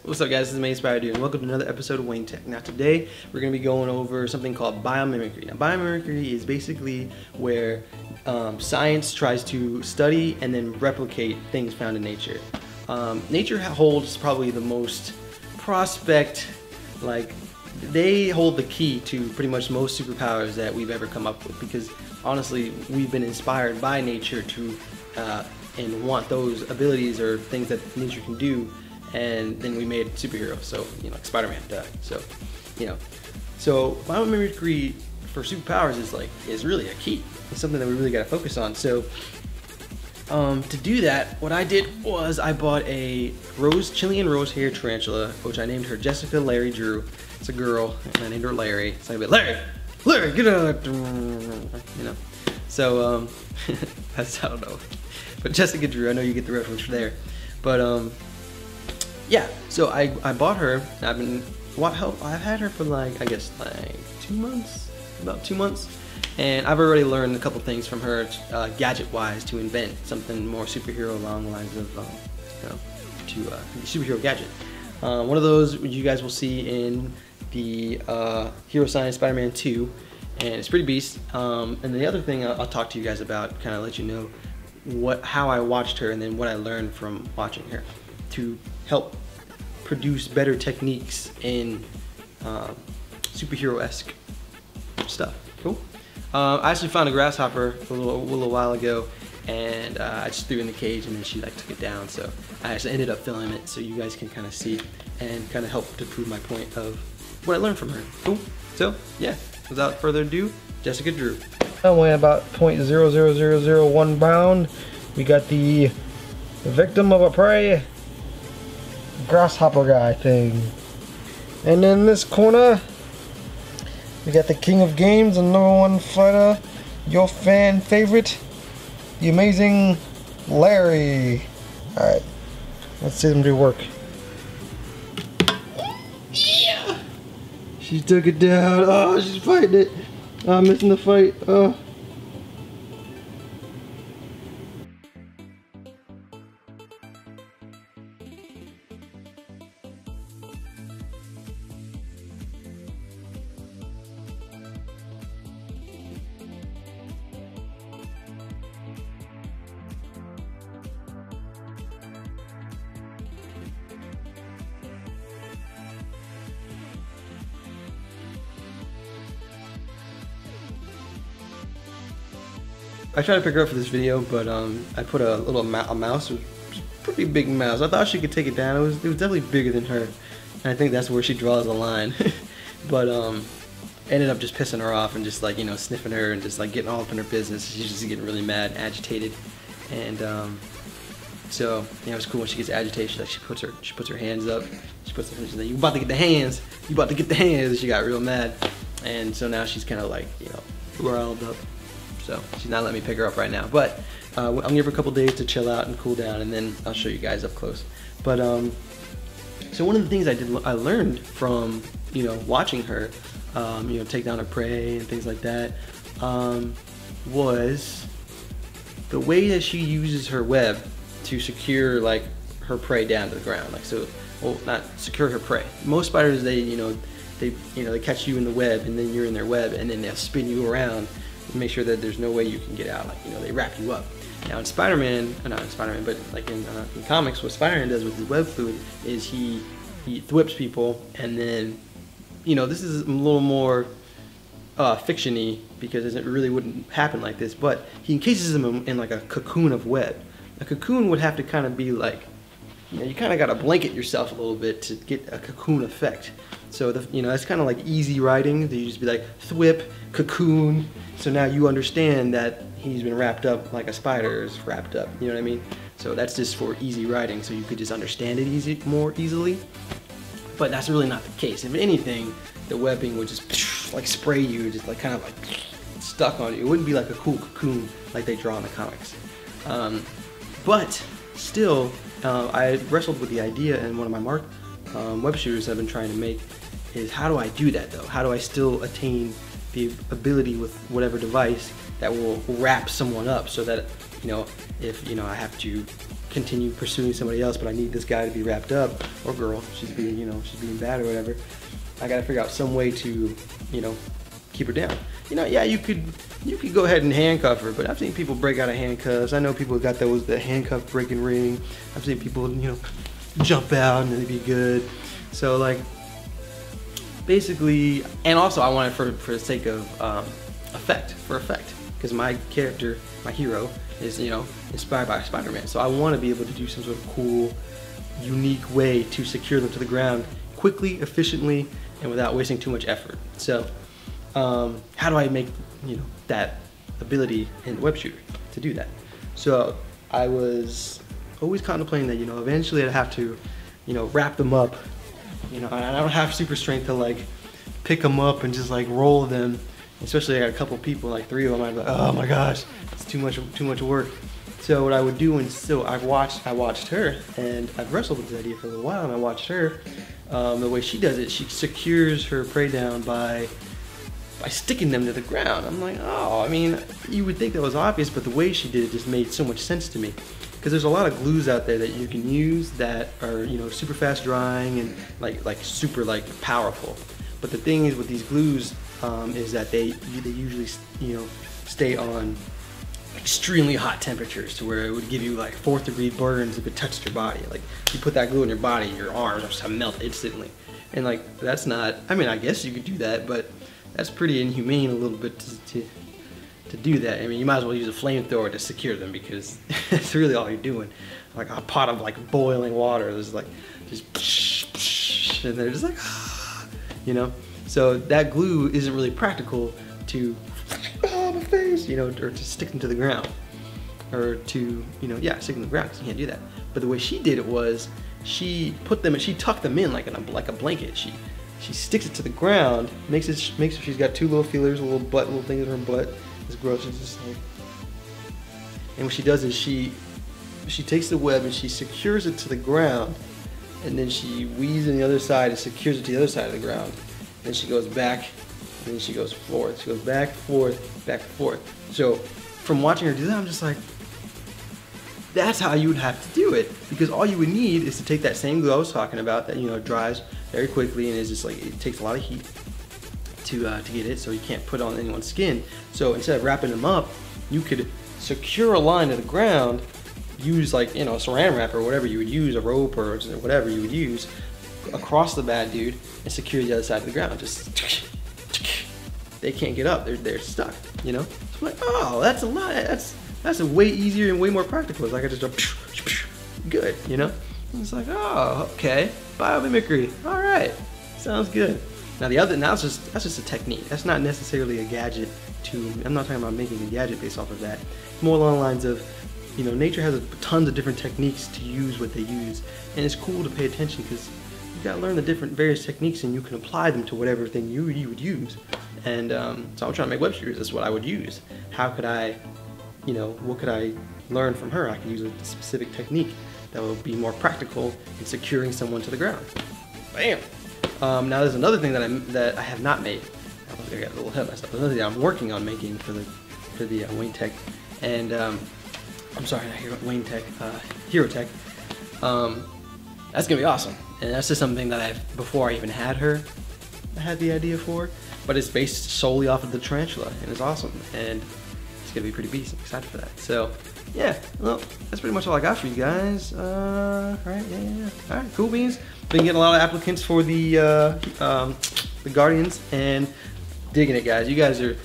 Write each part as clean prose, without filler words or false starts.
What's up guys, this is Main Inspired Dude and welcome to another episode of FANG ATTACK. Now today we're going to be going over something called biomimicry. Now biomimicry is basically where science tries to study and then replicate things found in nature. Nature holds probably the most they hold the key to pretty much most superpowers that we've ever come up with, because honestly we've been inspired by nature to and want those abilities or things that nature can do. And then we made superheroes, so like Spider-Man, duh. So biomimicry for superpowers is really a key. It's something that we really got to focus on. So to do that, what I did was I bought a Chilean rose hair tarantula, which I named her Jessica Larry Drew. It's a girl, and I named her Larry. So I be Larry, get out, So that's, I don't know, but Jessica Drew. I know you get the reference there, but yeah, so I bought her. I've had her for I guess 2 months, about 2 months, and I've already learned a couple things from her, gadget-wise, to invent something more superhero along the lines of superhero gadget. One of those you guys will see in the Hero Science Spider-Man 2, and it's pretty beast. And the other thing I'll talk to you guys about, kind of let you know how I watched her and then what I learned from watching her, to help produce better techniques in superhero-esque stuff. Cool. I actually found a grasshopper a little while ago, and I just threw it in the cage, and then she took it down. So I actually ended up filming it so you guys can kind of see and kind of help to prove my point of what I learned from her. Cool. So yeah, without further ado, Jessica Drew. I weigh about 0.00001 pound. We got the victim of a prey grasshopper guy thing, and in this corner we got the king of games and #1 fighter, your fan favorite, the amazing Larry. Alright, let's see them do work. Yeah, she took it down. Oh, she's fighting it. Oh, I'm missing the fight. Oh. I tried to pick her up for this video, but I put a mouse, a pretty big mouse. I thought she could take it down. It was definitely bigger than her, and I think that's where she draws the line. But ended up just pissing her off and just sniffing her and just getting all up in her business. She's just getting really mad, agitated, and so it was cool when she gets agitated. She puts her hands up. She's like, "You about to get the hands? You about to get the hands?" And she got real mad, and so now she's kind of riled up. So she's not letting me pick her up right now, but I'm gonna give her a couple days to chill out and cool down, and then I'll show you guys up close. But so one of the things I learned from watching her, take down her prey and things like that, was the way that she uses her web to secure her prey down to the ground. Well, not secure her prey. Most spiders, they catch you in the web, and then you're in their web, and then they'll spin you around and make sure that there's no way you can get out. They wrap you up. Now in Spider-Man, not in Spider-Man, but in comics, what Spider-Man does with his web fluid is he thwips people, and then this is a little more fiction-y, because it really wouldn't happen like this, but he encases them in a cocoon of web. A cocoon would have to kind of be you kind of got to blanket yourself a little bit to get a cocoon effect. So that's kind of easy writing. You just be thwip, cocoon. So now you understand that he's been wrapped up like a spider is wrapped up. You know what I mean? So that's just for easy writing, so you could just understand it more easily. But that's really not the case. If anything, the webbing would just spray you, just kind of stuck on you. It wouldn't be like a cool cocoon like they draw in the comics. But still, I wrestled with the idea, and one of my web shooters I've been trying to make is, how do I do that though? How do I still attain the ability with whatever device that will wrap someone up, so that if I have to continue pursuing somebody else, but I need this guy to be wrapped up, or girl, she's being, you know, she's being bad or whatever. I gotta figure out some way to, you know, keep her down. You know, yeah, you could go ahead and handcuff her, but I've seen people break out of handcuffs. I know people got the handcuff breaking ring. I've seen people, you know, jump out and they'd be good. So like, basically, and also I want it for the sake of effect, because my character, my hero, is, you know, inspired by Spider-Man. So I want to be able to do some sort of cool, unique way to secure them to the ground quickly, efficiently, and without wasting too much effort. So how do I make, you know, that ability in the web shooter to do that? So I was always contemplating that, you know, eventually I'd have to, you know, wrap them up, you know, and I don't have super strength to like pick them up and just like roll them. Especially I got a couple people, like 3 of them, I'd be like, oh my gosh, it's too much work. So what I would do, and so I watched her, and I've wrestled with this idea for a little while, and I watched her, the way she does it, she secures her prey down by sticking them to the ground. I'm like, oh, I mean, you would think that was obvious, but the way she did it just made so much sense to me. Because there's a lot of glues out there that you can use that are, you know, super fast drying and like super like powerful. But the thing is with these glues is that they usually, you know, stay on extremely hot temperatures to where it would give you like 4th degree burns if it touched your body. Like you put that glue in your body, your arms are just melt instantly. And like that's not, I mean, I guess you could do that, but that's pretty inhumane a little bit to do that. I mean, you might as well use a flamethrower to secure them, because that's really all you're doing. Like a pot of like boiling water, there's like just and they're just like, you know. So that glue isn't really practical to, oh, my face, you know, or to stick them to the ground, or to, you know, yeah, stick them to the ground, because you can't do that. But the way she did it was, she put them, she tucked them in like a blanket. She sticks it to the ground, makes sure she's got 2 little feelers, little things in her butt. It's gross. It's just like, and what she does is she takes the web and she secures it to the ground, and then she weaves on the other side and secures it to the other side of the ground. Then she goes back, and then she goes forth. She goes back, forth, back, forth. So from watching her do that, I'm just like, that's how you would have to do it. Because all you would need is to take that same glue I was talking about that, you know, dries very quickly and is just like, it takes a lot of heat to get it, so you can't put it on anyone's skin. So instead of wrapping them up, you could secure a line to the ground, use like, you know, saran wrap or whatever you would use, a rope or whatever you would use, across the bad dude and secure the other side of the ground. Just they can't get up. They're stuck. You know. So I'm like, oh, that's a lot. That's a way easier and way more practical. It's like I just good. You know. And it's like, oh, okay, biomimicry. All right, sounds good. Now that's just a technique. That's not necessarily a gadget. I'm not talking about making a gadget based off of that. More along the lines of, you know, nature has tons of different techniques to use what they use, and it's cool to pay attention because you gotta learn the different various techniques and you can apply them to whatever thing you would use. And so I'm trying to make web shooters. That's what I would use. How could I, you know, what could I learn from her? I could use a specific technique that will be more practical in securing someone to the ground. Bam. Now there's another thing that I have not made. I got a little ahead of myself. Another thing I'm working on making for the Wayne Tech, and I'm sorry, not Wayne Tech, Hero Tech. That's gonna be awesome, and that's just something that before I even had her, I had the idea for, but it's based solely off of the tarantula, and it's awesome, and it's gonna be pretty beast. I'm excited for that. So yeah, well, that's pretty much all I got for you guys. All right, yeah. All right, cool beans. Been getting a lot of applicants for the Guardians, and digging it, guys. You guys are,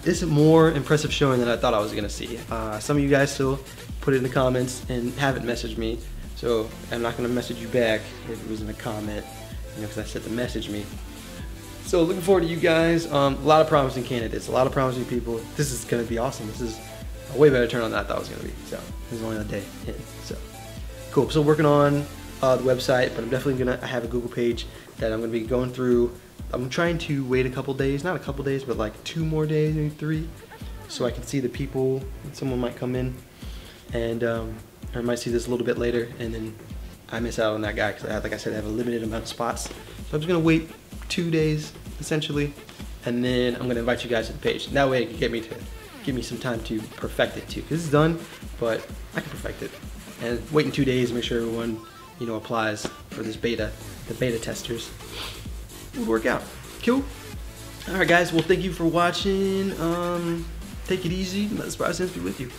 this is more impressive showing than I thought I was gonna see. Some of you guys still put it in the comments and haven't messaged me, so I'm not gonna message you back if it was in a comment, you know, because I said to message me. So looking forward to you guys. A lot of promising candidates, a lot of promising people. This is gonna be awesome. This is a way better turn on than I thought it was gonna be. So this is only a day in. So cool. So working on the website, but I'm definitely I have a Google page that I'm gonna be going through. I'm trying to wait a couple days, not a couple days, but like 2 more days, maybe 3, so I can see the people. Someone might come in, and I might see this a little bit later, and then I miss out on that guy because, like I said, I have a limited amount of spots. So I'm just gonna wait 2 days essentially, and then I'm gonna invite you guys to the page. That way, it can give me some time to perfect it too. Because it's done, but I can perfect it. and wait in 2 days to make sure everyone, you know, applies for this beta, the beta testers. It would work out. Cool. All right, guys. Well, thank you for watching. Take it easy. Let the Spy Sense be with you.